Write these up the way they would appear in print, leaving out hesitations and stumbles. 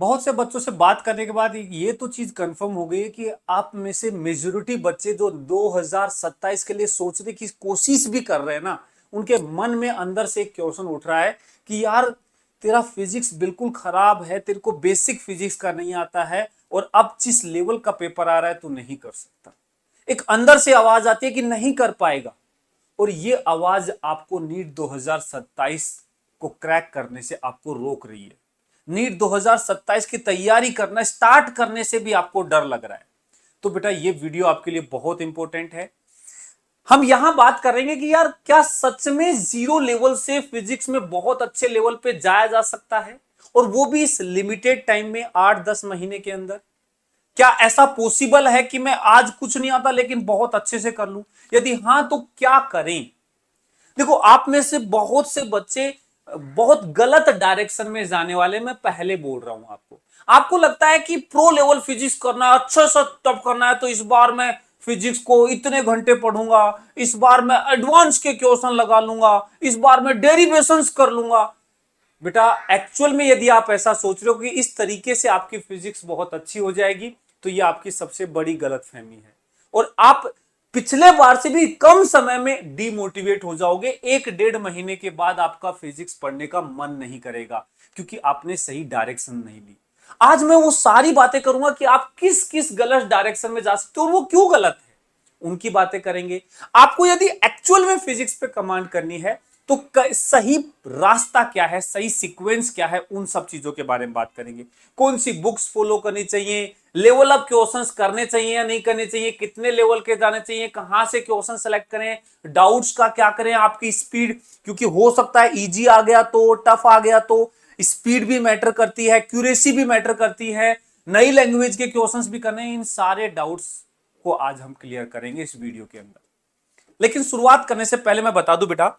बहुत से बच्चों से बात करने के बाद ये तो चीज कंफर्म हो गई है कि आप में से मेजोरिटी बच्चे जो 2027 के लिए सोचने की कोशिश भी कर रहे हैं ना, उनके मन में अंदर से एक क्वेश्चन उठ रहा है कि यार तेरा फिजिक्स बिल्कुल खराब है, तेरे को बेसिक फिजिक्स का नहीं आता है और अब जिस लेवल का पेपर आ रहा है तू नहीं कर सकता। एक अंदर से आवाज आती है कि नहीं कर पाएगा। और ये आवाज आपको नीट 2027 को क्रैक करने से आपको रोक रही है। नीट 2027 की तैयारी करना स्टार्ट करने से भी आपको डर लग रहा है। तो बेटा ये वीडियो आपके लिए बहुत इंपॉर्टेंट है। हम यहां बात करेंगे कि यार क्या सच में जीरो लेवल से फिजिक्स में बहुत अच्छे लेवल पे जाया जा सकता है, और वो भी इस लिमिटेड टाइम में 8-10 महीने के अंदर। क्या ऐसा पॉसिबल है कि मैं आज कुछ नहीं आता लेकिन बहुत अच्छे से कर लूं? यदि हां तो क्या करें? देखो, आप में से बहुत से बच्चे बहुत गलत डायरेक्शन में जाने वाले, मैं पहले बोल रहा हूं आपको। आपको लगता है कि प्रो लेवल फिजिक्स करना है, अच्छा सा तब करना है, तो इस बार मैं फिजिक्स को इतने घंटे पढ़ूंगा, इस बार मैं एडवांस के क्वेश्चन लगा लूंगा, इस बार मैं डेरिवेशंस कर लूंगा। बेटा एक्चुअल में यदि आप ऐसा सोच रहे हो कि इस तरीके से आपकी फिजिक्स बहुत अच्छी हो जाएगी, तो ये आपकी सबसे बड़ी गलतफहमी है। और आप पिछले बार से भी कम समय में डीमोटिवेट हो जाओगे। 1-1.5 महीने के बाद आपका फिजिक्स पढ़ने का मन नहीं करेगा, क्योंकि आपने सही डायरेक्शन नहीं ली। आज मैं वो सारी बातें करूंगा कि आप किस किस गलत डायरेक्शन में जा सकते हो और वो क्यों गलत है, उनकी बातें करेंगे। आपको यदि एक्चुअल में फिजिक्स पे कमांड करनी है तो सही रास्ता क्या है, सही सीक्वेंस क्या है, उन सब चीजों के बारे में बात करेंगे। कौन सी बुक्स फॉलो करनी चाहिए, लेवल अप क्वेश्चंस करने चाहिए या नहीं करने चाहिए, कितने लेवल के जाने चाहिए, कहां से क्वेश्चन सेलेक्ट करें, डाउट्स का क्या करें, आपकी स्पीड, क्योंकि हो सकता है इजी आ गया तो टफ आ गया, तो स्पीड भी मैटर करती है, एक्यूरेसी भी मैटर करती है, नई लैंग्वेज के क्वेश्चंस भी करने। इन सारे डाउट्स को आज हम क्लियर करेंगे इस वीडियो के अंदर। लेकिन शुरुआत करने से पहले मैं बता दूं बेटा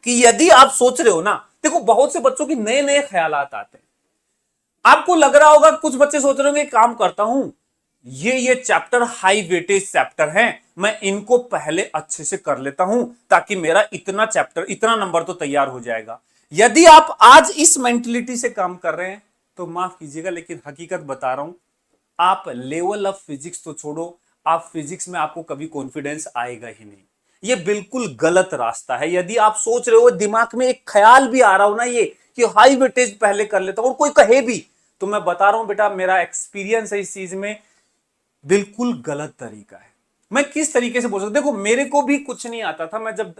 कि यदि आप सोच रहे हो ना, देखो बहुत से बच्चों की नए नए ख्यालात आते हैं। आपको लग रहा होगा, कुछ बच्चे सोच रहे होंगे काम करता हूं, ये चैप्टर हाई वेटेज चैप्टर हैं, मैं इनको पहले अच्छे से कर लेता हूं ताकि मेरा इतना चैप्टर इतना नंबर तो तैयार हो जाएगा। यदि आप आज इस मेंटेलिटी से काम कर रहे हैं तो माफ कीजिएगा, लेकिन हकीकत बता रहा हूं, आप लेवल ऑफ फिजिक्स तो छोड़ो, आप फिजिक्स में आपको कभी कॉन्फिडेंस आएगा ही नहीं। ये बिल्कुल गलत रास्ता है। यदि आप सोच रहे हो, दिमाग में एक ख्याल भी आ रहा हो ना ये कि हाई वेटेज पहले कर लेता हूं, और कोई कहे भी, तो मैं बता रहा हूं बेटा, मेरा एक्सपीरियंस है इस चीज में, बिल्कुल गलत तरीका है। मैं किस तरीके से बोल सकता, देखो मेरे को भी कुछ नहीं आता था। मैं जब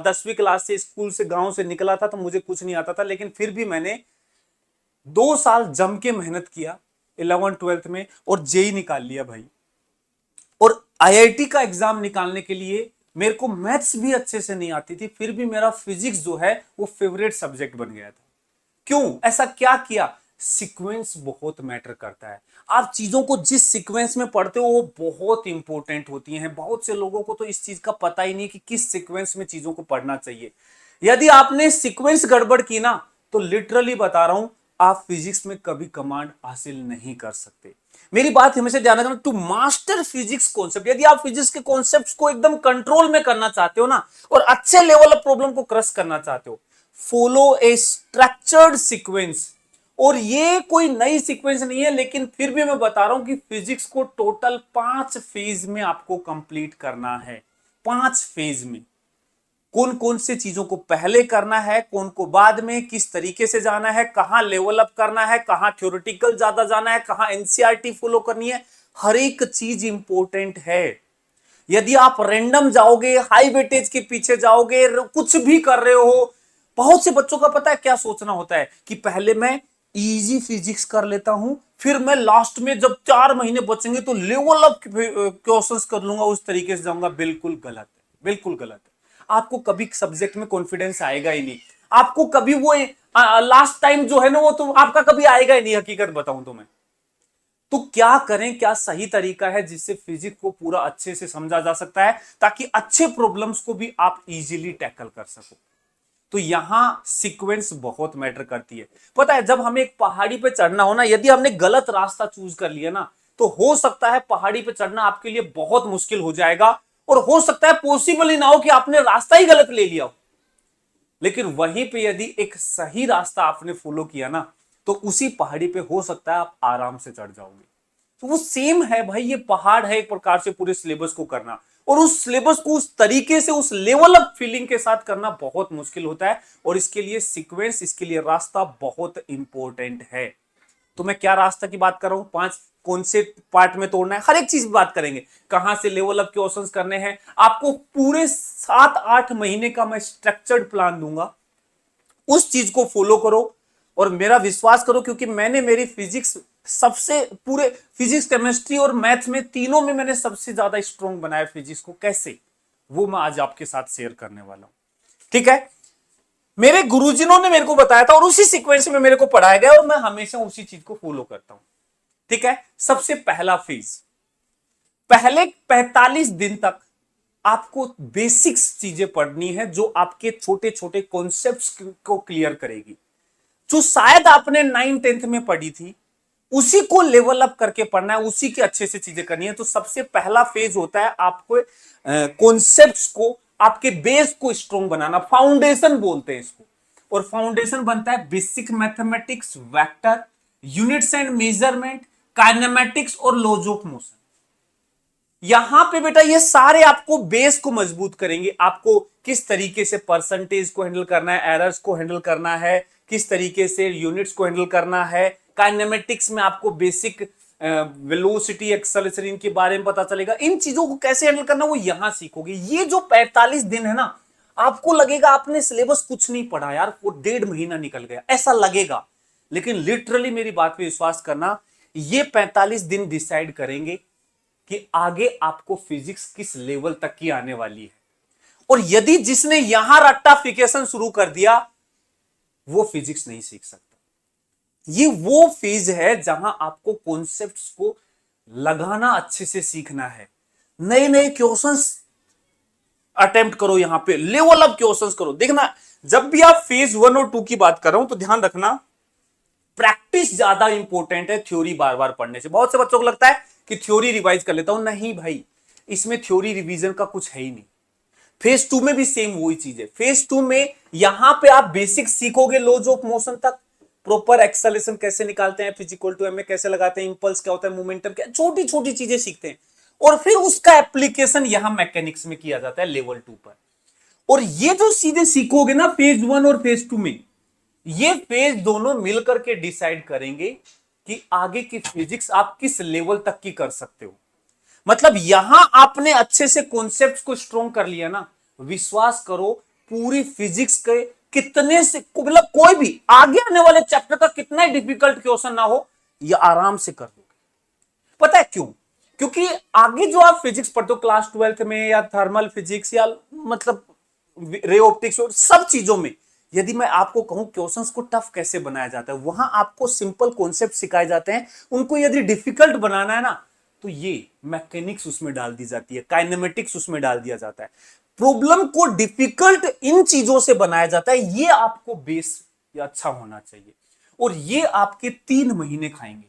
10वीं क्लास से स्कूल से गांव से निकला था तो मुझे कुछ नहीं आता था, लेकिन फिर भी मैंने 2 साल जम के मेहनत किया 11th-12th में और जेई निकाल लिया भाई। और आईआईटी का एग्जाम निकालने के लिए मेरे को मैथ्स भी अच्छे से नहीं आती थी, फिर भी मेरा फिजिक्स जो है वो फेवरेट सब्जेक्ट बन गया था। क्यों? ऐसा क्या किया? सीक्वेंस बहुत मैटर करता है। आप चीजों को जिस सीक्वेंस में पढ़ते हो वो बहुत इंपॉर्टेंट होती हैं। बहुत से लोगों को तो इस चीज का पता ही नहीं कि किस सीक्वेंस में चीजों को पढ़ना चाहिए। यदि आपने सीक्वेंस गड़बड़ की ना, तो लिटरली बता रहा हूं, आप फिजिक्स में कभी कमांड हासिल नहीं कर सकते। मेरी बात हमेशा ध्यान रखना, टू मास्टर फिजिक्स कॉन्सेप्ट, यदि आप फिजिक्स के कॉन्सेप्ट्स को एकदम कंट्रोल में करना चाहते हो ना, और अच्छे लेवल ऑफ प्रॉब्लम को क्रश करना चाहते हो, फॉलो ए स्ट्रक्चर्ड सीक्वेंस। और ये कोई नई सीक्वेंस नहीं है, लेकिन फिर भी मैं बता रहा हूं कि फिजिक्स को टोटल 5 फेज में आपको कंप्लीट करना है। 5 फेज में कौन कौन से चीजों को पहले करना है, कौन को बाद में, किस तरीके से जाना है, कहां लेवल अप करना है, कहां थ्योरेटिकल ज्यादा जाना है, कहां एनसीईआरटी फॉलो करनी है, हर एक चीज इंपॉर्टेंट है। यदि आप रैंडम जाओगे, हाई वेटेज के पीछे जाओगे, कुछ भी कर रहे हो, बहुत से बच्चों का पता है क्या सोचना होता है कि पहले मैं इजी फिजिक्स कर लेता हूं, फिर मैं लास्ट में जब 4 महीने बचेंगे तो लेवल अप क्वेश्चंस कर लूंगा, उस तरीके से जाऊंगा। बिल्कुल गलत है, बिल्कुल गलत है। आपको कभी सब्जेक्ट में कॉन्फिडेंस आएगा ही नहीं। आपको कभी वो लास्ट टाइम जो है ना, वो तो आपका कभी आएगा ही नहीं, हकीकत बताऊं तो मैं। तो क्या करें, क्या सही तरीका है जिससे फिजिक्स को पूरा अच्छे से समझा जा सकता है, ताकि अच्छे प्रॉब्लम्स को भी आप इजीली टैकल कर सको। तो यहां सीक्वेंस बहुत मैटर करती है। पता है, जब हमें एक पहाड़ी पे चढ़ना हो ना, यदि हमने गलत रास्ता चूज कर लिया ना, तो हो सकता है पहाड़ी पे चढ़ना आपके लिए बहुत मुश्किल हो जाएगा, और हो सकता है पॉसिबल ही ना हो कि आपने रास्ता ही गलत ले लिया हो। लेकिन वहीं पे यदि एक सही रास्ता आपने फॉलो किया ना, तो उसी पहाड़ी पे हो सकता है आप आराम से चढ़ जाओगे। तो वो सेम है भाई, ये पहाड़ है एक प्रकार से पूरे सिलेबस को करना, और उस सिलेबस को उस तरीके से उस लेवल अप फीलिंग के साथ करना बहुत मुश्किल होता है, और इसके लिए सीक्वेंस, इसके लिए रास्ता बहुत इंपॉर्टेंट है। तो मैं क्या रास्ता की बात कर रहा हूं, 5 कौन से पार्ट में तोड़ना है, हर एक चीज बात करेंगे, कहां से लेवल अप के क्वेश्चंस करने हैं आपको। पूरे 7-8 महीने का मैं स्ट्रक्चर्ड प्लान दूंगा, उस चीज को फॉलो करो और मेरा विश्वास करो, क्योंकि मैंने मेरी फिजिक्स सबसे, पूरे फिजिक्स केमिस्ट्री और मैथ में तीनों में मैंने सबसे ज्यादा स्ट्रॉन्ग बनाया फिजिक्स को। कैसे, वो मैं आज आपके साथ शेयर करने वाला हूं। ठीक है, मेरे गुरुजनों ने मेरे को बताया था और उसी सीक्वेंस में मेरे को पढ़ाया गया और मैं हमेशा उसी चीज को फॉलो करता हूं। ठीक है, सबसे पहला फेज, पहले 45 दिन तक आपको बेसिक्स चीजें पढ़नी है जो आपके छोटे छोटे कॉन्सेप्ट्स को क्लियर करेगी, जो शायद आपने 9th-10th में पढ़ी थी, उसी को लेवल अप करके पढ़ना है, उसी की अच्छे से चीजें करनी है। तो सबसे पहला फेज होता है आपको कॉन्सेप्ट्स को, आपके बेस को स्ट्रॉन्ग बनाना, फाउंडेशन बोलते हैं इसको। और फाउंडेशन बनता है basic mathematics, vector, units and measurement, kinematics और लॉज ऑफ मोशन। यहां पे बेटा ये सारे आपको बेस को मजबूत करेंगे, आपको किस तरीके से परसेंटेज को हैंडल करना है, एरर्स को हैंडल करना है, किस तरीके से यूनिट्स को हैंडल करना है। काइनेमेटिक्स में आपको बेसिक वेलोसिटी, एक्सेलरेशन के बारे में पता चलेगा, इन चीजों को कैसे हैंडल करना वो यहां सीखोगे। ये जो 45 दिन है ना, आपको लगेगा आपने सिलेबस कुछ नहीं पढ़ा यार, वो 1.5 महीना निकल गया, ऐसा लगेगा, लेकिन लिटरली मेरी बात पे विश्वास करना, ये 45 दिन डिसाइड करेंगे कि आगे आपको फिजिक्स किस लेवल तक की आने वाली है। और यदि जिसने यहां रट्टाफिकेशन शुरू कर दिया, वो फिजिक्स नहीं सीख सकता। ये वो फेज है जहां आपको कॉन्सेप्ट्स को लगाना अच्छे से सीखना है, नए नए क्वेश्चंस अटेम्प्ट करो, यहां पे लेवल अप क्वेश्चंस करो। देखना, जब भी आप फेज 1 और 2 की बात कर रहा हूं तो ध्यान रखना, प्रैक्टिस ज्यादा इंपॉर्टेंट है थ्योरी बार बार पढ़ने से। बहुत से बच्चों को लगता है कि थ्योरी रिवाइज कर लेता हूं, नहीं भाई, इसमें थ्योरी रिवीजन का कुछ है ही नहीं। फेज 2 में भी सेम वही चीज है। फेज 2 में यहां पे आप बेसिक सीखोगे, लॉज ऑफ मोशन तक, प्रॉपर एक्सेलरेशन कैसे निकालते हैं, फिजिकल टू एम में कैसे लगाते हैं, इंपल्स क्या होता है, मोमेंटम क्या, छोटी छोटी चीजें सीखते हैं, और फिर उसका एप्लीकेशन यहां मैकेनिक्स में किया जाता है लेवल 2 पर। और ये जो सीधे सीखोगे ना फेज 1 और फेज 2 में, ये फेज दोनों मिलकर के डिसाइड करेंगे कि आगे की फिजिक्स आप किस लेवल तक की कर सकते हो। मतलब यहां आपने अच्छे से कॉन्सेप्ट्स को स्ट्रॉन्ग कर लिया ना, विश्वास करो पूरी फिजिक्स के कितने से, मतलब कोई भी आगे आने वाले चैप्टर का कितना ही डिफिकल्ट क्वेश्चन ना हो, ये आराम से कर दोगे। पता है क्यों? क्योंकि आगे जो आप फिजिक्स पढ़ते हो क्लास 12th में, या थर्मल फिजिक्स, या मतलब रे ऑप्टिक्स और सब चीजों में, यदि मैं आपको कहूं क्वेश्चंस को टफ कैसे बनाया जाता है, वहां आपको सिंपल कॉन्सेप्ट सिखाए जाते हैं, उनको यदि डिफिकल्ट बनाना है ना, तो ये मैकेनिक्स उसमें डाल दी जाती है, काइनेमेटिक्स उसमें डाल दिया जाता है, प्रॉब्लम को डिफिकल्ट इन चीजों से बनाया जाता है। ये आपको बेस अच्छा होना चाहिए, और ये आपके 3 महीने खाएंगे।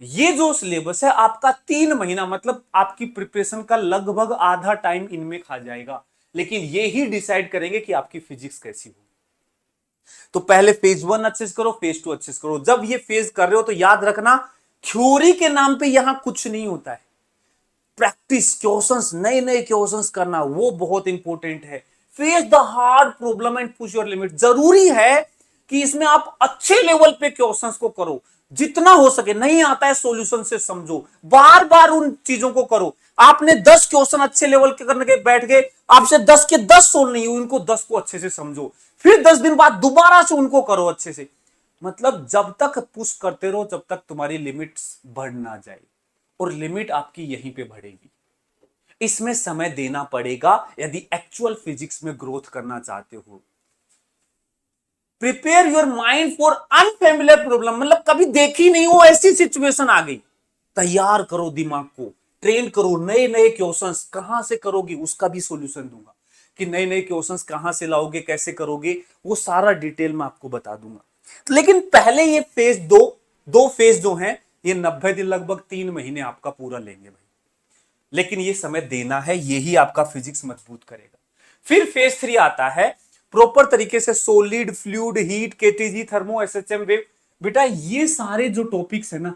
ये जो सिलेबस है आपका 3 महीना, मतलब आपकी प्रिपरेशन का लगभग आधा टाइम इनमें खा जाएगा, लेकिन ये ही डिसाइड करेंगे कि आपकी फिजिक्स कैसी हो। तो पहले फेज 1 अच्छे से करो, फेज 2 अच्छे से करो। जब ये फेज कर रहे हो तो याद रखना, थ्योरी के नाम पे यहां कुछ नहीं होता है, प्रैक्टिस क्वेश्चंस, नए नए क्वेश्चंस करना, वो बहुत इंपॉर्टेंट है। Face the hard problem and push your limit. जरूरी है कि इसमें आप अच्छे लेवल पे क्वेश्चंस को करो, जितना हो सके। नहीं आता है सॉल्यूशन से समझो, बार बार उन चीजों को करो। आपने 10 क्वेश्चन अच्छे लेवल के करने के बैठ गए, आपसे 10 के 10 सोल्व नहीं हुए, उनको 10 को अच्छे से समझो, फिर 10 दिन बाद दोबारा से उनको करो अच्छे से। मतलब जब तक पुश करते रहो, जब तक तुम्हारी लिमिट्स बढ़ ना जाए, और लिमिट आपकी यहीं पे बढ़ेगी। इसमें समय देना पड़ेगा यदि एक्चुअल फिजिक्स में ग्रोथ करना चाहते हो। Prepare your mind for unfamiliar problem, मतलब कभी देखी नहीं हो ऐसी सिचुएशन आ गई, तैयार करो दिमाग को, ट्रेन करो। नए नए क्वेश्चंस कहां से करोगे उसका भी सॉल्यूशन दूंगा, कि नए नए क्वेश्चंस कहां से लाओगे, कैसे करोगे, वो सारा डिटेल में आपको बता दूंगा। लेकिन पहले ये फेज दो फेज जो हैं, ये 90 दिन, लगभग 3 महीने आपका पूरा लेंगे भाई, लेकिन ये समय देना है, यही आपका फिजिक्स मजबूत करेगा। फिर फेज 3 आता है, प्रॉपर तरीके से solid, fluid, heat, KTG, thermo, SHM wave, बेटा ये सारे जो टॉपिक्स है ना,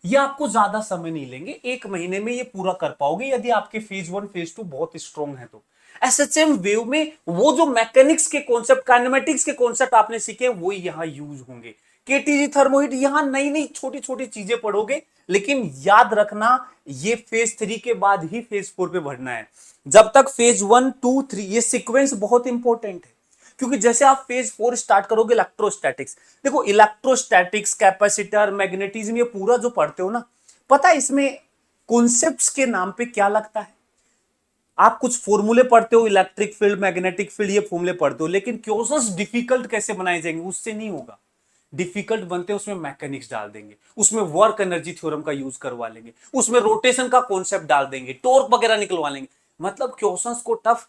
ये आपको ज्यादा समय नहीं लेंगे, 1 महीने में ये पूरा कर पाओगे यदि आपके फेज 1 फेज 2 बहुत स्ट्रांग है तो। एसएचएम वेव में वो जो मैकेनिक्स के कॉन्सेप्ट, काइनेमेटिक्स के कॉन्सेप्ट आपने सीखे वो यहां यूज होंगे। केटीजी थर्मोहीट, यहां नई नई छोटी छोटी चीजें पढ़ोगे, लेकिन याद रखना ये फेज 3 के बाद ही फेज 4 पे बढ़ना है। जब तक फेज 1 2 3 ये सीक्वेंस बहुत इंपॉर्टेंट है, क्योंकि जैसे आप फेज 4 स्टार्ट करोगे इलेक्ट्रोस्टैटिक्स, देखो इलेक्ट्रोस्टैटिक्स, कैपेसिटर, मैग्नेटिज्म, ये पूरा जो पढ़ते हो ना, पता है इसमें कॉन्सेप्ट्स के नाम पे क्या लगता है? आप कुछ फॉर्मूले पढ़ते हो, इलेक्ट्रिक फील्ड, मैग्नेटिक फील्ड, ये फॉर्मूले पढ़ते हो, लेकिन क्वेश्चंस डिफिकल्ट कैसे बनाए जाएंगे उससे नहीं होगा। डिफिकल्ट बनते हैं उसमें मैकेनिक्स डाल देंगे, उसमें वर्क एनर्जी थ्योरम का यूज करवा लेंगे, उसमें रोटेशन का कॉन्सेप्ट डाल देंगे, टॉर्क वगैरह निकलवा लेंगे। मतलब क्वेश्चंस को टफ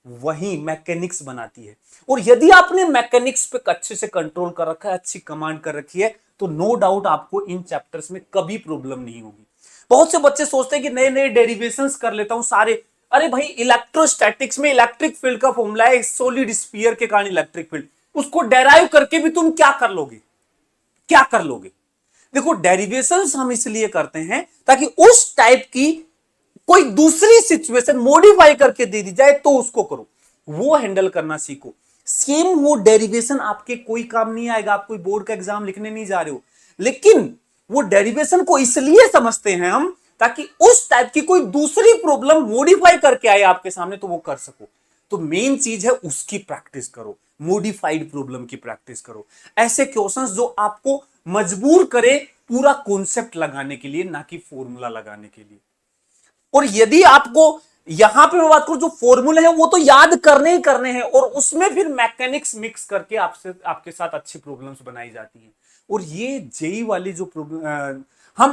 वही मैकेनिक्स बनाती है। और यदि आपने मैकेनिक्स पे अच्छे से कंट्रोल कर रखा है, अच्छी कमांड कर रखी है, तो नो डाउट आपको इन चैप्टर्स में कभी प्रॉब्लम नहीं होगी। बहुत से बच्चे सोचते हैं कि नए नए डेरिवेशंस कर लेता हूं सारे। अरे भाई इलेक्ट्रोस्टैटिक्स में इलेक्ट्रिक फील्ड का फॉर्मूला है सॉलिड स्फीयर के कारण इलेक्ट्रिक फील्ड, उसको डेराइव करके भी तुम क्या कर लोगे, क्या कर लोगे? देखो डेरिवेशंस हम इसलिए करते हैं ताकि उस टाइप की कोई दूसरी सिचुएशन मॉडिफाई करके दे दी जाए तो उसको करो, वो हैंडल करना सीखो। सेम वो डेरिवेशन आपके कोई काम नहीं आएगा, आप कोई बोर्ड का एग्जाम लिखने नहीं जा रहे हो, लेकिन वो डेरिवेशन को इसलिए समझते हैं हम ताकि उस टाइप की कोई दूसरी प्रॉब्लम मॉडिफाई करके आए आपके सामने तो वो कर सको। तो मेन चीज है उसकी प्रैक्टिस करो, मॉडिफाइड प्रॉब्लम की प्रैक्टिस करो, ऐसे क्वेश्चंस जो आपको मजबूर करे पूरा कॉन्सेप्ट लगाने के लिए, ना कि फॉर्मूला लगाने के लिए। और यदि आपको यहां पे मैं बात करूं जो फॉर्मूले हैं वो तो याद करने ही करने हैं, और उसमें फिर मैकेनिक्स मिक्स करके आपसे आपके साथ अच्छी प्रॉब्लम्स बनाई जाती हैं। और ये जेई वाली जो प्रॉब्लम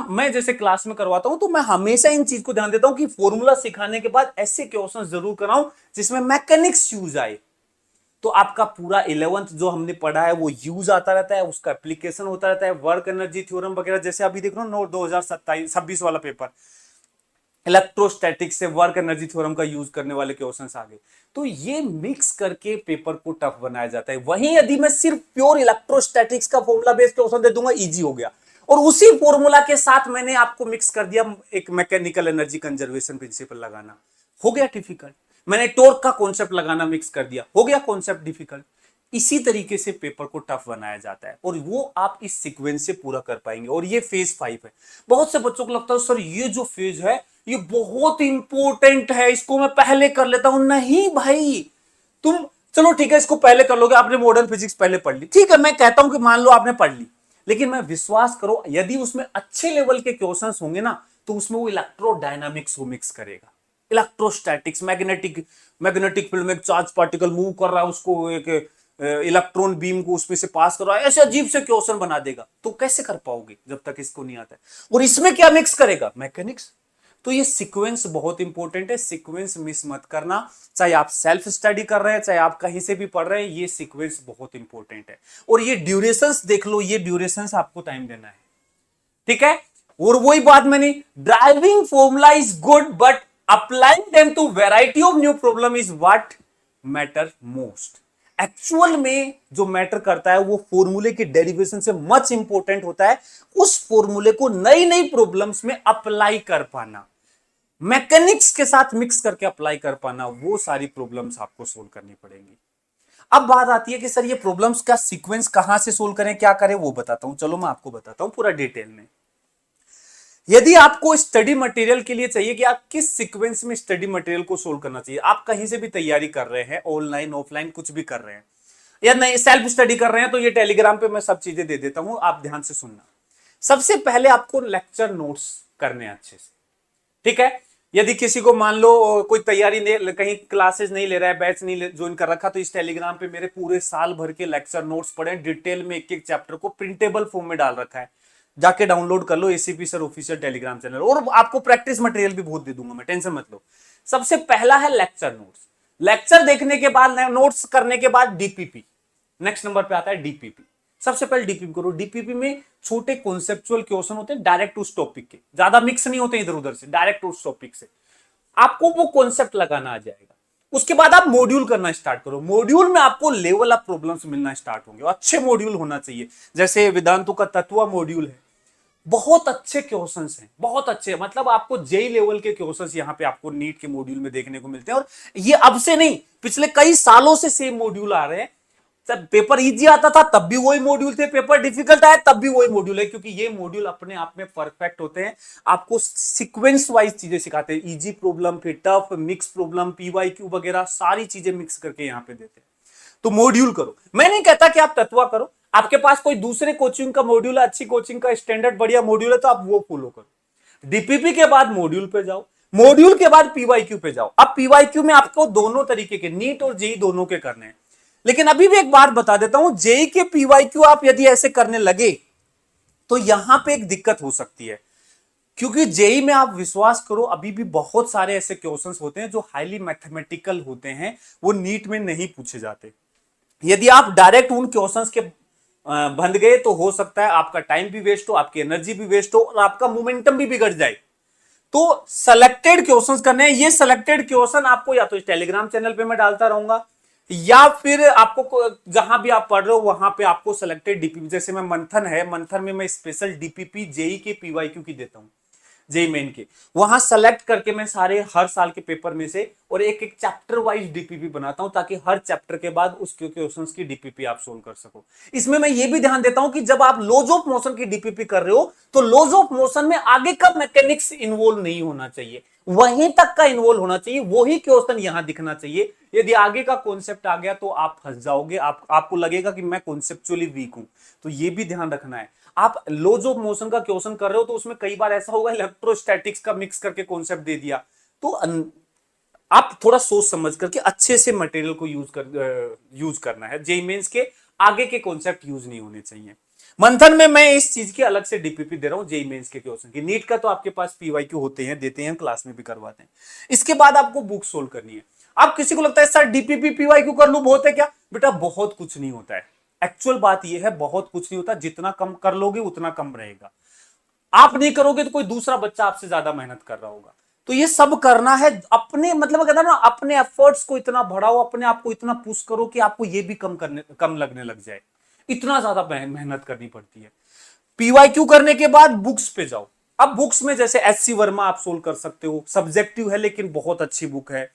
मैं जैसे क्लास में करवाता हूं तो मैं हमेशा इन चीज को ध्यान देता हूं कि फॉर्मूला सिखाने के बाद ऐसे क्वेश्चन जरूर कराऊं जिसमें मैकेनिक्स यूज आए, तो आपका पूरा 11th जो हमने पढ़ा है वो यूज आता रहता है, उसका एप्लीकेशन होता रहता है, वर्क एनर्जी थ्योरम वगैरह। जैसे अभी देख रहा हूं 2027-26 वाला पेपर, इलेक्ट्रोस्टैटिक्स से वर्क एनर्जी थ्योरम का यूज करने वाले क्वेश्चंस आ गए। तो ये मिक्स करके पेपर को टफ बनाया जाता है। वहीं यदि मैं सिर्फ प्योर इलेक्ट्रोस्टैटिक्स का फॉर्मूला बेस्ड क्वेश्चन दे दूंगा, इजी हो गया, और उसी फॉर्मूला के साथ मैंने आपको मिक्स कर दिया एक मैकेनिकल एनर्जी कंजर्वेशन प्रिंसिपल लगाना, हो गया डिफिकल्ट। मैंने टॉर्क का कॉन्सेप्ट लगाना मिक्स कर दिया, हो गया कॉन्सेप्ट डिफिकल्ट। इसी तरीके से पेपर को टफ बनाया जाता है, और वो आप इस सीक्वेंस से पूरा कर पाएंगे। और ये फेज 5 है। बहुत से बच्चों को लगता है सर ये जो फेज है ये बहुत इंपॉर्टेंट है, इसको मैं पहले कर लेता हूं। नहीं भाई, तुम चलो ठीक है इसको पहले कर लोगे, आपने मॉडर्न फिजिक्स पहले पढ़ ली, ठीक है, मैं कहता हूं कि मान लो आपने पढ़ ली, लेकिन मैं विश्वास करो यदि उसमें अच्छे लेवल के क्वेश्चंस होंगे ना तो उसमें वो इलेक्ट्रोडायनामिक्स को मिक्स करेगा। इलेक्ट्रोस्टैटिक्स, मैग्नेटिक मैग्नेटिक फील्ड में एक चार्ज पार्टिकल मूव कर रहा है, उसको एक इलेक्ट्रॉन बीम को उसमें से पास कर रहा है, ऐसे अजीब से क्वेश्चन बना देगा। तो कैसे कर पाओगे जब तक इसको नहीं आता है? और इसमें क्या मिक्स करेगा? मैकेनिक्स। तो ये सीक्वेंस बहुत इंपॉर्टेंट है, सीक्वेंस मिस मत करना। चाहे आप सेल्फ स्टडी कर रहे हैं, चाहे आप कहीं से भी पढ़ रहे हैं, ये सीक्वेंस बहुत इंपॉर्टेंट है। और ये ड्यूरेशंस देख लो, ये ड्यूरेशंस आपको टाइम देना है, ठीक है। और वही बात मैंने, driving formula is good but applying them to variety of new problem is what matter most. Actual में जो मैटर करता है वो फॉर्मूले के डेरिवेशन से मच इंपॉर्टेंट होता है, उस फॉर्मूले को नई नई प्रॉब्लम्स में अप्लाई कर पाना, मैकेनिक्स के साथ मिक्स करके अप्लाई कर पाना, वो सारी प्रॉब्लम्स आपको सोल्व करनी पड़ेंगी। अब बात आती है कि सर ये प्रॉब्लम्स का सीक्वेंस कहां से सोल्व करें, क्या करें, वो बताता हूं। चलो मैं आपको बताता हूं पूरा डिटेल में। यदि आपको स्टडी मटेरियल के लिए चाहिए कि आप किस सीक्वेंस में स्टडी मटेरियल को सोल्व करना चाहिए, आप कहीं से भी तैयारी कर रहे हैं, ऑनलाइन ऑफलाइन कुछ भी कर रहे हैं, या नहीं सेल्फ स्टडी कर रहे हैं, तो ये टेलीग्राम पे मैं सब चीजें दे देता हूं, आप ध्यान से सुनना। सबसे पहले आपको लेक्चर नोट्स करने हैं अच्छे से, ठीक है। यदि किसी को मान लो कोई तैयारी नहीं, कहीं क्लासेस नहीं ले रहा है, बैच नहीं ज्वाइन कर रखा, तो इस टेलीग्राम पे मेरे पूरे साल भर के लेक्चर नोट्स पढ़े, डिटेल में एक एक चैप्टर को प्रिंटेबल फॉर्म में डाल रखा है, जाके डाउनलोड कर लो, ACP sir official Telegram channel. और आपको प्रैक्टिस मटेरियल भी बहुत दे दूंगा मैं, टेंशन मत लो। सबसे पहला है लेक्चर नोट्स। लेक्चर देखने के बाद, नोट्स करने के बाद डीपीपी, नेक्स्ट नंबर पे आता है डीपीपी। सबसे पहले डीपीपी करो। डीपीपी में छोटे कॉन्सेप्चुअल क्वेश्चन होते हैं, डायरेक्ट उस टॉपिक के, ज्यादा मिक्स नहीं होते इधर उधर से, डायरेक्ट उस टॉपिक से आपको वो कॉन्सेप्ट लगाना आ जाएगा। उसके बाद आप मॉड्यूल करना स्टार्ट करो। मॉड्यूल में आपको लेवल ऑफ प्रॉब्लम्स मिलना स्टार्ट होंगे, और अच्छे मॉड्यूल होना चाहिए। जैसे वेदांतु का तत्व मॉड्यूल है, बहुत अच्छे क्वेश्चंस हैं, बहुत अच्छे, मतलब आपको जेई लेवल के क्वेश्चंस यहां पे आपको नीट के मॉड्यूल में देखने को मिलते हैं। और ये अब से नहीं, पिछले कई सालों से सेम मॉड्यूल आ रहे हैं। जब पेपर इजी आता था तब भी वही मॉड्यूल थे, पेपर डिफिकल्ट आया तब भी वही मॉड्यूल है, क्योंकि ये मॉड्यूल अपने आप में परफेक्ट होते हैं। आपको सीक्वेंस वाइज चीजें सिखाते हैं, इजी प्रॉब्लम, फिर टफ, मिक्स प्रॉब्लम, पीवाईक्यू वगैरह सारी चीजें मिक्स करके यहां पे देते हैं। तो मॉड्यूल करो, मैं नहीं कहता कि आप तत्वा करो, आपके पास कोई दूसरे कोचिंग का मॉड्यूल है, अच्छी कोचिंग का स्टैंडर्ड बढ़िया मॉड्यूल है, तो आप वो फॉलो करो। डीपीपी के बाद मॉड्यूल पे जाओ, मॉड्यूल के बाद पीवाईक्यू पे जाओ। अब पीवाईक्यू में आपको दोनों तरीके के, नीट और जेई दोनों के करने हैं। लेकिन अभी भी एक बात बता देता हूं, जेई के पीवाईक्यू आप यदि ऐसे करने लगे तो यहां पे एक दिक्कत हो सकती है, क्योंकि जेई में आप विश्वास करो अभी भी बहुत सारे ऐसे क्वेश्चंस होते हैं जो हाईली मैथमेटिकल होते हैं, वो नीट में नहीं पूछे जाते। यदि आप डायरेक्ट उन क्वेश्चंस के बंध गए तो हो सकता है आपका टाइम भी वेस्ट हो, आपकी एनर्जी भी वेस्ट हो, और आपका मोमेंटम भी बिगड़ जाए। तो सेलेक्टेड क्वेश्चंस करने हैं। ये सेलेक्टेड क्वेश्चन आपको या तो इस टेलीग्राम चैनल पे मैं डालता रहूंगा, या फिर आपको जहां भी आप पढ़ रहे हो वहां पे आपको सेलेक्टेड डीपीपी, जैसे मैं मंथन है, मंथन में मैं स्पेशल डीपीपी जेई के पीवाईक्यू की देता हूं, जेई मेन के, वहां सेलेक्ट करके मैं सारे हर साल के पेपर में से और एक एक चैप्टर वाइज डीपीपी बनाता हूं, ताकि हर चैप्टर के बाद उस क्वेश्चंस की डीपीपी आप सोल्व कर सको। इसमें मैं ये भी ध्यान देता हूं कि जब आप लॉज ऑफ मोशन की डीपीपी कर रहे हो तो लॉज ऑफ मोशन में आगे का मैकेनिक्स इन्वॉल्व नहीं होना चाहिए, वहीं तक का इन्वॉल्व होना चाहिए, वही क्वेश्चन यहां दिखना चाहिए। यदि आगे का कॉन्सेप्ट आ गया तो आप फंस जाओगे, आपको लगेगा कि मैं कॉन्सेप्चुअली वीक हूं। तो ये भी ध्यान रखना है। आप लॉज ऑफ मोशन का क्वेश्चन कर रहे हो तो उसमें कई बार ऐसा होगा इलेक्ट्रोस्टैटिक्स का मिक्स करके कॉन्सेप्ट दे दिया, तो आप थोड़ा सोच समझ करके अच्छे से मटेरियल को यूज करना है। जेई मेंस के आगे के कॉन्सेप्ट यूज नहीं होने चाहिए। मंथन में मैं इस चीज की अलग से डीपीपी दे रहा हूं जेई मेंस के क्वेश्चन की। नीट का तो आपके पास पीवाईक्यू होते हैं, देते हैं, क्लास में भी करवाते हैं। इसके बाद आपको बुक सोल्व करनी है। अब किसी को लगता है सर डीपीपी पीवाईक्यू कर लूं, बहुत है क्या? बेटा बहुत कुछ नहीं होता है। एक्चुअल बात यह है, बहुत कुछ नहीं होता, जितना कम कर लोगे उतना कम रहेगा। आप नहीं करोगे तो कोई दूसरा बच्चा आपसे ज्यादा मेहनत कर रहा होगा। तो ये सब करना है अपने, मतलब कहता है ना, अपने एफर्ट्स को इतना बढ़ाओ, अपने आप को इतना पुश करो कि आपको ये भी कम लगने लग जाए। इतना ज्यादा मेहनत करनी पड़ती है। पीवाईक्यू करने के बाद बुक्स पे जाओ। अब बुक्स में जैसे एचसी वर्मा आप सोल्व कर सकते हो, सब्जेक्टिव है लेकिन बहुत अच्छी बुक है।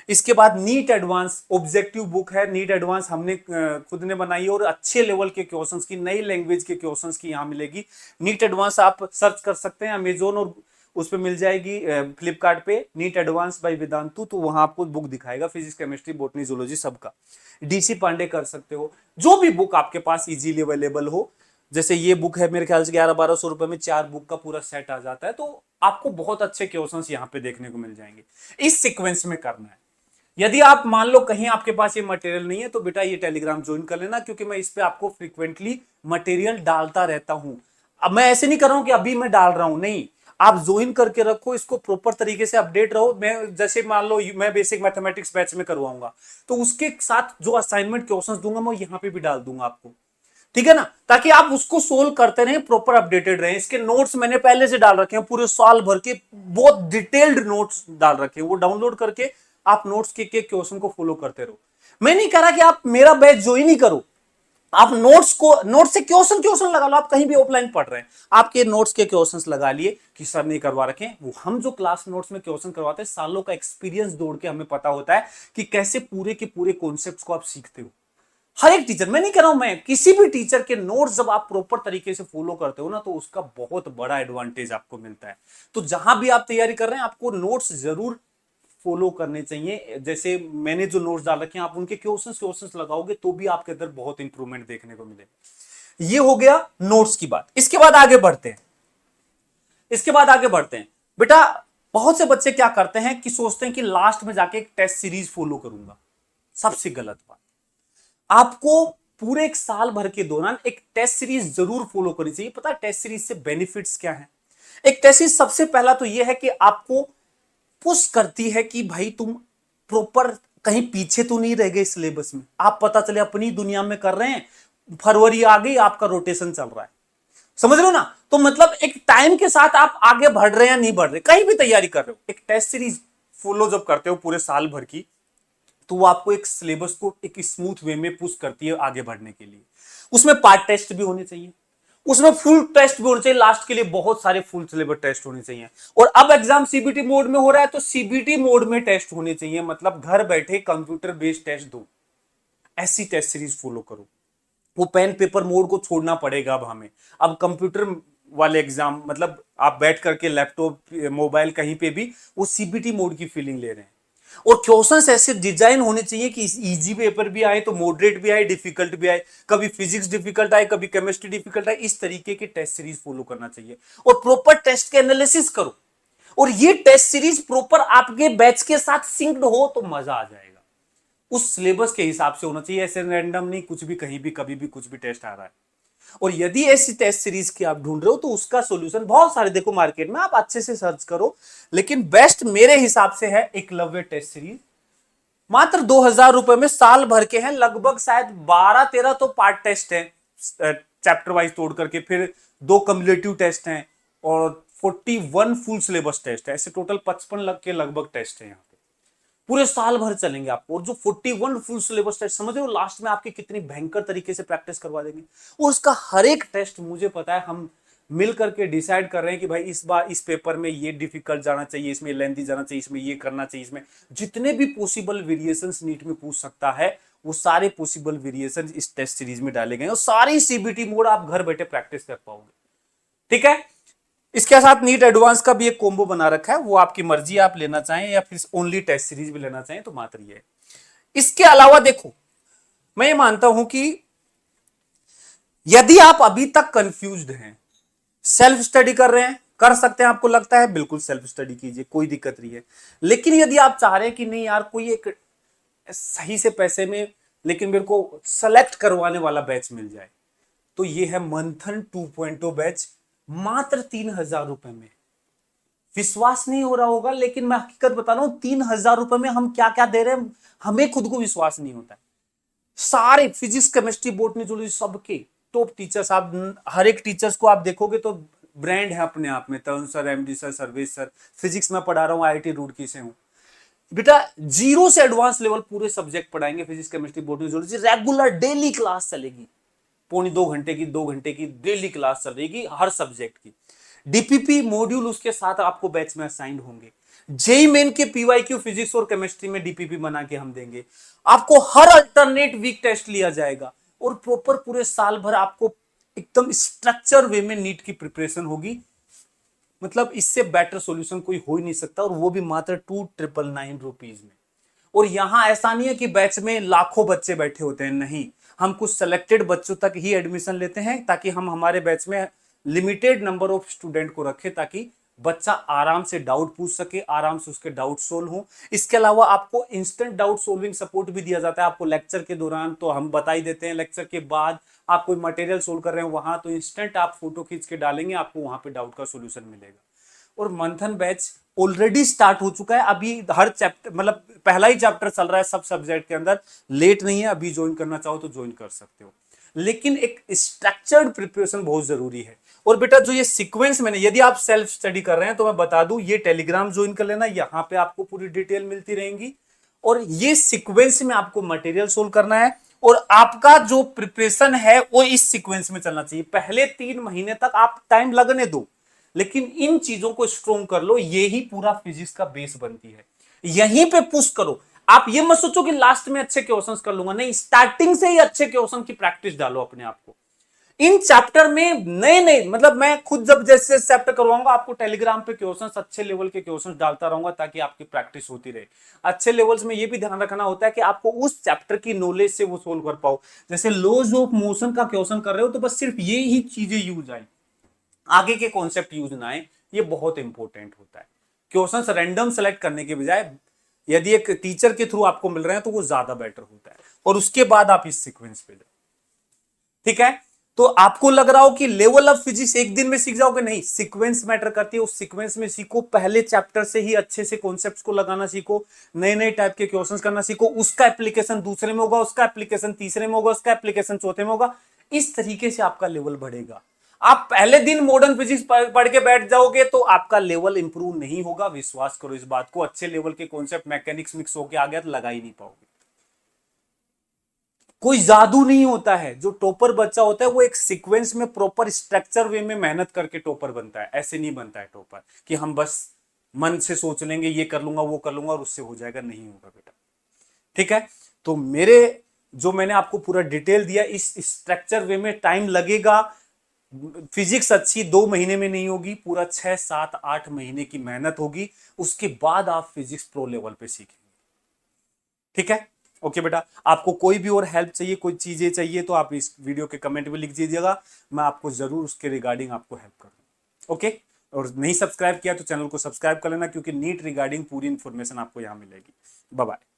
इसके बाद नीट एडवांस ऑब्जेक्टिव बुक है, नीट एडवांस हमने खुद ने बनाई है, और अच्छे लेवल के क्वेश्चंस की, नई लैंग्वेज के क्वेश्चंस की यहां मिलेगी। नीट एडवांस आप सर्च कर सकते हैं अमेजोन, और उस पर मिल जाएगी फ्लिपकार्ट पे, नीट एडवांस बाय वेदांतु, तो वहां आपको बुक दिखाएगा, फिजिक्स केमिस्ट्री बॉटनी जूलॉजी सबका। डीसी पांडे कर सकते हो, जो भी बुक आपके पास इजीली अवेलेबल हो। जैसे ये बुक है, मेरे ख्याल से 1100-1200 रुपए में 4 बुक का पूरा सेट आ जाता है, तो आपको बहुत अच्छे क्वेश्चंस यहाँ पे देखने को मिल जाएंगे। इस सीक्वेंस में करना है। यदि आप मान लो कहीं आपके पास ये मटेरियल नहीं है तो बेटा ये टेलीग्राम ज्वाइन कर लेना, क्योंकि मैं इस पे आपको फ्रीक्वेंटली मटेरियल डालता रहता हूं। अब मैं ऐसे नहीं कर रहा हूं कि अभी मैं डाल रहा हूं, नहीं, आप ज्वाइन करके रखो इसको, प्रॉपर तरीके से अपडेट रहो। मैं जैसे मान लो मैं बेसिक मैथमेटिक्स बैच में करवाऊंगा, तो उसके साथ जो असाइनमेंट क्वेश्चंस दूंगा मैं यहां पे भी डाल दूंगा आपको, ठीक है ना, ताकि आप उसको सोल्व करते रहें, प्रॉपर अपडेटेड रहें। इसके नोट्स मैंने पहले से डाल रखे हैं, पूरे साल भर के बहुत डिटेल्ड नोट्स डाल रखे हैं, वो डाउनलोड करके आप नोट्स के क्वेश्चन को फॉलो करते रहो। मैं नहीं कह रहा कि आप मेरा बैच ज्वाइन ही करो, आप नोट्स से क्वेश्चन क्वेश्चन लगा लो। आप कहीं भी ऑफलाइन पढ़ रहे हैं, आपके नोट्स के क्वेश्चंस लगा लिए कि सर नहीं करवा रखे, वो हम जो क्लास नोट्स में क्वेश्चन करवाते हैं, सालों का एक्सपीरियंस दौड़ के हमें पता होता है कि कैसे पूरे के पूरे कॉन्सेप्ट्स को आप सीखते हो। हर एक टीचर, मैं नहीं कह रहा हूं, मैं किसी भी टीचर के नोट्स जब आप प्रॉपर तरीके से फॉलो करते हो ना, तो उसका बहुत बड़ा एडवांटेज आपको मिलता है। तो जहां भी आप तैयारी कर रहे हैं, आपको नोट्स जरूर फॉलो करने चाहिए। जैसे मैंने जो नोट्स डाल रखे हैं, आप उनके क्वेश्चंस लगाओगे तो भी आपके अंदर बहुत इंप्रूवमेंट देखने को मिलेगा। ये हो गया नोट्स की बात। इसके बाद आगे बढ़ते हैं, बेटा बहुत से बच्चे क्या करते हैं कि सोचते हैं कि लास्ट में जाके एक टेस्ट सीरीज फॉलो करूंगा। सबसे गलत बात। आपको पूरे एक साल भर के दौरान एक टेस्ट सीरीज जरूर फॉलो करनी चाहिए। पता है टेस्ट सीरीज से बेनिफिट्स क्या है? एक टेस्ट सीरीज सबसे पहला तो यह है कि आपको पुश करती है कि भाई तुम प्रॉपर कहीं पीछे तो नहीं रह गए सिलेबस में। आप पता चले अपनी दुनिया में कर रहे हैं, फरवरी आ गई, आपका रोटेशन चल रहा है, समझ रहे हो ना? तो मतलब एक टाइम के साथ आप आगे बढ़ रहे हैं या नहीं बढ़ रहे, कहीं भी तैयारी कर रहे हो, एक टेस्ट सीरीज फॉलो जब करते हो पूरे साल भर की, तो वो आपको एक सिलेबस को एक स्मूथ वे में पुश करती है आगे बढ़ने के लिए। उसमें पार्ट टेस्ट भी होने चाहिए, उसमें फुल टेस्ट भी होने चाहिए, लास्ट के लिए बहुत सारे फुल सिलेबस टेस्ट होने चाहिए। और अब एग्जाम सीबीटी मोड में हो रहा है तो सीबीटी मोड में टेस्ट होने चाहिए, मतलब घर बैठे कंप्यूटर बेस्ड टेस्ट दो, ऐसी टेस्ट सीरीज फॉलो करो। वो पेन पेपर मोड को छोड़ना पड़ेगा अब हमें। अब कंप्यूटर वाले एग्जाम मतलब आप बैठ करके लैपटॉप मोबाइल कहीं पे भी वो सीबीटी मोड की फीलिंग ले रहे हैं। और क्वेश्चंस ऐसे डिजाइन होने चाहिए कि इजी पेपर भी आए तो मॉडरेट भी आए, डिफिकल्ट भी आए, कभी फिजिक्स डिफिकल्ट आए, कभी केमिस्ट्री डिफिकल्ट आए, इस तरीके की टेस्ट सीरीज फॉलो करना चाहिए। और प्रॉपर टेस्ट के एनालिसिस करो, और ये टेस्ट सीरीज प्रॉपर आपके बैच के साथ सिंक्ड हो तो मजा आ जाएगा। उस सिलेबस के हिसाब से होना चाहिए, ऐसे रैंडम नहीं कुछ भी कहीं भी कभी भी कुछ भी टेस्ट आ रहा है। और यदि ऐसी टेस्ट सीरीज की आप ढूंढ रहे हो तो उसका सॉल्यूशन बहुत सारे देखो मार्केट में, आप अच्छे से सर्च करो, लेकिन बेस्ट मेरे हिसाब से है एकलव्य टेस्ट सीरीज। मात्र 2000 रुपए में साल भर के हैं, लगभग शायद 12-13 तो पार्ट टेस्ट है चैप्टर वाइज तोड़ करके, फिर 2 कम्युलेटिव टेस्ट हैं और 41 फुल सिलेबस टेस्ट है, ऐसे टोटल 55 के लगभग टेस्ट है यहाँ पे। पूरे साल भर चलेंगे आपको, और जो 41 फुल सिलेबस टेस्ट समझ रहे हो लास्ट में आपकी कितनी भयंकर तरीके से प्रैक्टिस करवा देंगे। और उसका हर एक टेस्ट मुझे पता है हम मिल करके डिसाइड कर रहे हैं कि भाई इस बार इस पेपर में ये डिफिकल्ट जाना चाहिए, इसमें लेंथी जाना चाहिए, इसमें ये करना चाहिए, इसमें जितने भी पॉसिबल वेरिएशंस नीट में पूछ सकता है वो सारे पॉसिबल वेरिएशन इस टेस्ट सीरीज में डाले गए और सारी सीबीटी मोड आप घर बैठे प्रैक्टिस कर पाओगे। ठीक है, इसके साथ नीट एडवांस का भी एक कॉम्बो बना रखा है, वो आपकी मर्जी, आप लेना चाहें या फिर ओनली टेस्ट सीरीज भी लेना चाहें तो मात्र ये है। इसके अलावा देखो, मैं ये मानता हूं कि यदि आप अभी तक कंफ्यूज्ड हैं, सेल्फ स्टडी कर रहे हैं, कर सकते हैं, आपको लगता है बिल्कुल सेल्फ स्टडी कीजिए, कोई दिक्कत नहीं है। लेकिन यदि आप चाह रहे हैं कि नहीं यार कोई एक सही से पैसे में लेकिन मेरे को सेलेक्ट करवाने वाला बैच मिल जाए, तो ये है मंथन 2.0 बैच, मात्र 3000 रुपए में। विश्वास नहीं हो रहा होगा लेकिन मैं हकीकत बता रहा हूं, 3000 रुपए में हम क्या क्या दे रहे हैं हमें खुद को विश्वास नहीं होता है। सारे फिजिक्स केमिस्ट्री बॉटनी जूलॉजी सबके टॉप टीचर्स, आप हर एक टीचर्स को आप देखोगे तो ब्रांड है अपने आप में। Tarun sir, MD sir, Sarvesh sir, physics में पढ़ा रहा हूँ, आईआईटी रुड़की से हूँ बेटा। जीरो से एडवांस लेवल पूरे सब्जेक्ट पढ़ाएंगे, physics chemistry botany zoology, regular daily class चलेगी, पौनी 2 घंटे की 2 घंटे की डेली क्लास चलेगी हर सब्जेक्ट की। डीपीपी मॉड्यूल उसके साथ आपको बैच में असाइंड होंगे। जेई मेन के पीवाईक्यू फिजिक्स और केमिस्ट्री में डीपीपी बना के हम देंगे आपको। हर अल्टरनेट वीक टेस्ट लिया जाएगा और प्रॉपर पूरे साल भर आपको एकदम स्ट्रक्चर वे में नीट की प्रिपरेशन होगी। मतलब इससे बेटर सॉल्यूशन कोई हो ही नहीं सकता, और वो भी मात्र 2999 रुपीज में। और यहां ऐसा नहीं है कि बैच में लाखों बच्चे बैठे होते हैं, नहीं, हम कुछ सेलेक्टेड बच्चों तक ही एडमिशन लेते हैं ताकि हम हमारे बैच में लिमिटेड नंबर ऑफ स्टूडेंट को रखें, ताकि बच्चा आराम से डाउट पूछ सके, आराम से उसके डाउट सोल्व हो। इसके अलावा आपको इंस्टेंट डाउट सोल्विंग सपोर्ट भी दिया जाता है। आपको लेक्चर के दौरान तो हम बता ही देते हैं, लेक्चर के बाद आप कोई मटेरियल सोल्व कर रहे हैं वहां तो इंस्टेंट आप फोटो खींच के डालेंगे, आपको वहां पे डाउट का सोल्यूशन मिलेगा। और मंथन बैच ऑलरेडी स्टार्ट हो चुका है, अभी हर चैप्टर मतलब पहला ही चैप्टर चल रहा है सब सब्जेक्ट के अंदर, लेट नहीं है, अभी ज्वाइन करना चाहो तो ज्वाइन कर सकते हो। लेकिन एक स्ट्रक्चर्ड प्रिपरेशन बहुत जरूरी है। और बेटा जो ये सीक्वेंस मैंने, यदि आप सेल्फ स्टडी कर रहे हैं तो मैं बता दूं ये टेलीग्राम ज्वाइन कर लेना, यहां पे आपको पूरी डिटेल मिलती रहेंगी। और ये सीक्वेंस में आपको मटेरियल सोल्व करना है, और आपका जो प्रिपरेशन है वो इस सीक्वेंस में चलना चाहिए। पहले 3 महीने तक आप टाइम लगने दो, लेकिन इन चीजों को स्ट्रोंग कर लो, ये ही पूरा फिजिक्स का बेस बनती है। यहीं पे पुश करो। आप ये मत सोचो कि लास्ट में अच्छे क्वेश्चंस कर लूंगा, नहीं, स्टार्टिंग से ही अच्छे क्वेश्चन की प्रैक्टिस डालो अपने आप को। इन चैप्टर में नए नए, मतलब मैं खुद जब जैसे चैप्टर करवाऊंगा आपको टेलीग्राम पे क्वेश्चंस, अच्छे लेवल के क्वेश्चंस डालता रहूंगा ताकि आपकी प्रैक्टिस होती रहे। अच्छे लेवल्स में ये भी ध्यान रखना होता है कि आपको उस चैप्टर की नॉलेज से वो सोल्व कर पाओ। जैसे लॉज ऑफ मोशन का क्वेश्चन कर रहे हो तो बस सिर्फ ये ही चीजें यूज आए, आगे के कॉन्सेप्ट यूज ना आए, ये बहुत इंपॉर्टेंट होता है। क्वेश्चंस रैंडम सेलेक्ट करने के बजाय यदि एक टीचर के थ्रू आपको मिल रहे हैं तो वो ज्यादा बेटर होता है, और उसके बाद आप इस सीक्वेंस पे जाओ। ठीक है, तो आपको लग रहा हो कि लेवल ऑफ फिजिक्स एक दिन में सीख जाओगे, नहीं, सीक्वेंस मैटर करती है। उस सीक्वेंस में सीखो, पहले चैप्टर से ही अच्छे से कॉन्सेप्ट्स को लगाना सीखो, नए नए टाइप के क्वेश्चंस करना सीखो, उसका एप्लीकेशन दूसरे में होगा, उसका एप्लीकेशन तीसरे में होगा, उसका एप्लीकेशन चौथे में होगा। इस तरीके से आपका लेवल बढ़ेगा। आप पहले दिन मॉडर्न फिजिक्स पढ़ के बैठ जाओगे तो आपका लेवल इंप्रूव नहीं होगा, विश्वास करो इस बात को। अच्छे लेवल के कॉन्सेप्ट मैकेनिक्स मिक्स होके आ गया तो लगा ही नहीं पाओगे। कोई जादू नहीं होता है। जो टॉपर बच्चा होता है वो एक सीक्वेंस में प्रॉपर स्ट्रक्चर वे में मेहनत करके टॉपर बनता है। ऐसे नहीं बनता है टॉपर कि हम बस मन से सोच लेंगे ये कर लूंगा वो कर लूंगा और उससे हो जाएगा, नहीं होगा बेटा। ठीक है, तो मेरे जो मैंने आपको पूरा डिटेल दिया, इस स्ट्रक्चर वे में टाइम लगेगा। फिजिक्स अच्छी 2 महीने में नहीं होगी, पूरा 6 7 8 महीने की मेहनत होगी, उसके बाद आप फिजिक्स प्रो लेवल पे सीखेंगे। ठीक है, ओके बेटा। आपको कोई भी और हेल्प चाहिए, कोई चीजें चाहिए तो आप इस वीडियो के कमेंट में लिख दीजिएगा, मैं आपको जरूर उसके रिगार्डिंग आपको हेल्प करूंगा। ओके, और नहीं सब्सक्राइब किया तो चैनल को सब्सक्राइब कर लेना, क्योंकि नीट रिगार्डिंग पूरी इंफॉर्मेशन आपको यहां मिलेगी। Bye bye.